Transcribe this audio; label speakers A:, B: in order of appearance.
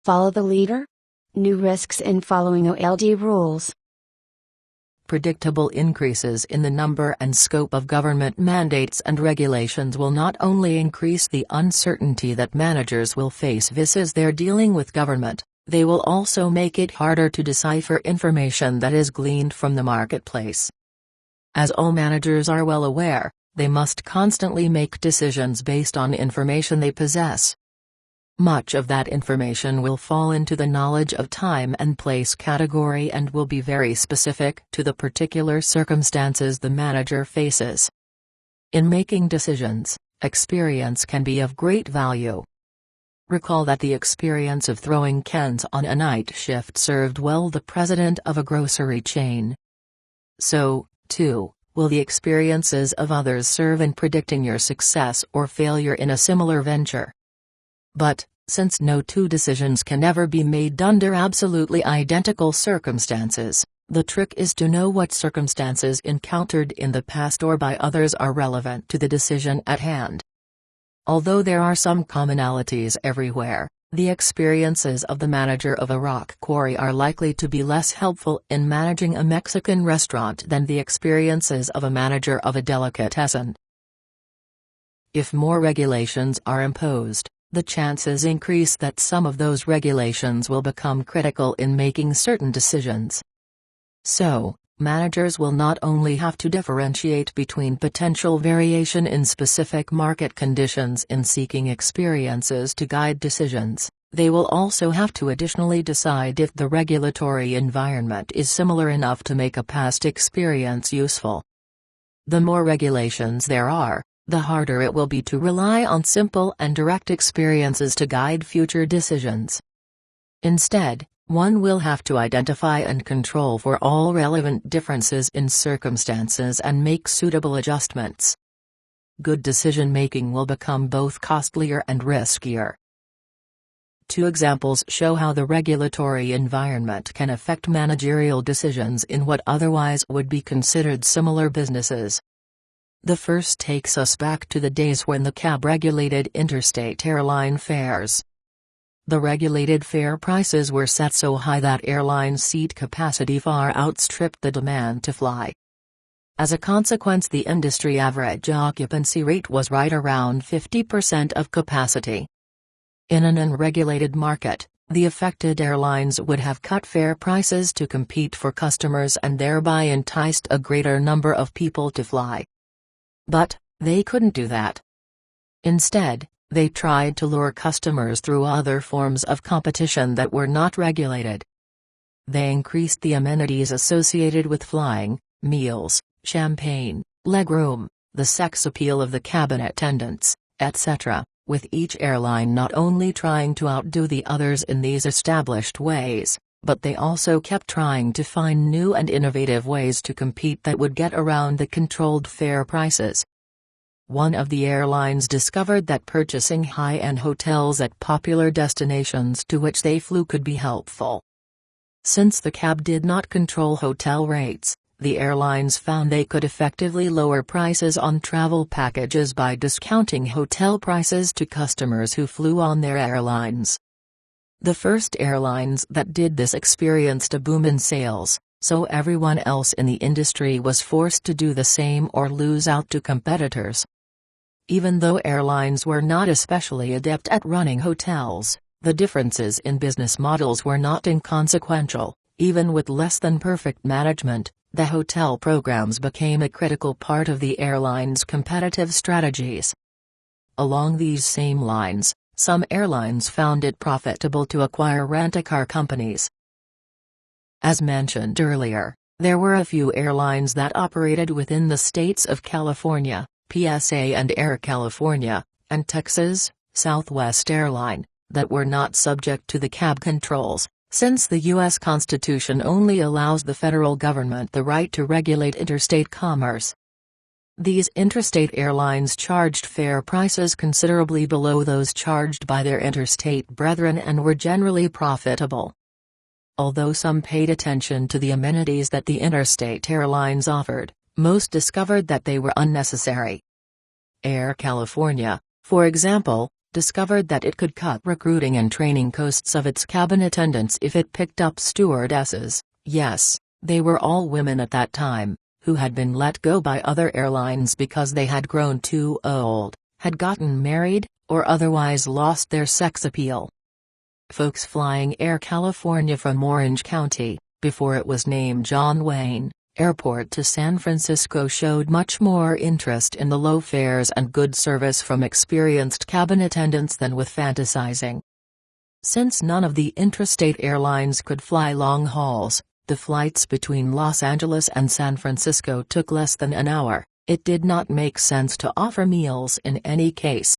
A: Follow the leader? New risks in following OLD rules.
B: Predictable increases in the number and scope of government mandates and regulations will not only increase the uncertainty that managers will face as they're dealing with government, they will also make it harder to decipher information that is gleaned from the marketplace. As all managers are well aware, they must constantly make decisions based on information they possess. Much of that information will fall into the knowledge of time and place category and will be very specific to the particular circumstances the manager faces. In making decisions, experience can be of great value. Recall that the experience of throwing cans on a night shift served well the president of a grocery chain. So, too, will the experiences of others serve in predicting your success or failure in a similar venture. But, since no two decisions can ever be made under absolutely identical circumstances, the trick is to know what circumstances encountered in the past or by others are relevant to the decision at hand. Although there are some commonalities everywhere, the experiences of the manager of a rock quarry are likely to be less helpful in managing a Mexican restaurant than the experiences of a manager of a delicatessen. If more regulations are imposed, the chances increase that some of those regulations will become critical in making certain decisions. So, managers will not only have to differentiate between potential variation in specific market conditions in seeking experiences to guide decisions, they will also have to additionally decide if the regulatory environment is similar enough to make a past experience useful. The more regulations there are, the harder it will be to rely on simple and direct experiences to guide future decisions. Instead, one will have to identify and control for all relevant differences in circumstances and make suitable adjustments. Good decision-making will become both costlier and riskier. Two examples show how the regulatory environment can affect managerial decisions in what otherwise would be considered similar businesses. The first takes us back to the days when the CAB regulated interstate airline fares. The regulated fare prices were set so high that airline seat capacity far outstripped the demand to fly. As a consequence, the industry average occupancy rate was right around 50% of capacity. In an unregulated market, the affected airlines would have cut fare prices to compete for customers and thereby enticed a greater number of people to fly. But, they couldn't do that. Instead, they tried to lure customers through other forms of competition that were not regulated. They increased the amenities associated with flying, meals, champagne, legroom, the sex appeal of the cabin attendants, etc., with each airline not only trying to outdo the others in these established ways, but they also kept trying to find new and innovative ways to compete that would get around the controlled fare prices. One of the airlines discovered that purchasing high-end hotels at popular destinations to which they flew could be helpful. Since the CAB did not control hotel rates, the airlines found they could effectively lower prices on travel packages by discounting hotel prices to customers who flew on their airlines. The first airlines that did this experienced a boom in sales, so everyone else in the industry was forced to do the same or lose out to competitors. Even though airlines were not especially adept at running hotels, the differences in business models were not inconsequential. Even with less than perfect management, the hotel programs became a critical part of the airline's competitive strategies. Along these same lines, some airlines found it profitable to acquire rent-a-car companies. As mentioned earlier, there were a few airlines that operated within the states of California, PSA and Air California, and Texas, Southwest Airline, that were not subject to the CAB controls, since the U.S. Constitution only allows the federal government the right to regulate interstate commerce. These interstate airlines charged fare prices considerably below those charged by their interstate brethren and were generally profitable. Although some paid attention to the amenities that the interstate airlines offered, most discovered that they were unnecessary. Air California, for example, discovered that it could cut recruiting and training costs of its cabin attendants if it picked up stewardesses, yes, they were all women at that time, who had been let go by other airlines because they had grown too old, had gotten married, or otherwise lost their sex appeal. Folks flying Air California from Orange County, before it was named John Wayne Airport, to San Francisco showed much more interest in the low fares and good service from experienced cabin attendants than with fantasizing. Since none of the intrastate airlines could fly long hauls, the flights between Los Angeles and San Francisco took less than an hour. It did not make sense to offer meals in any case.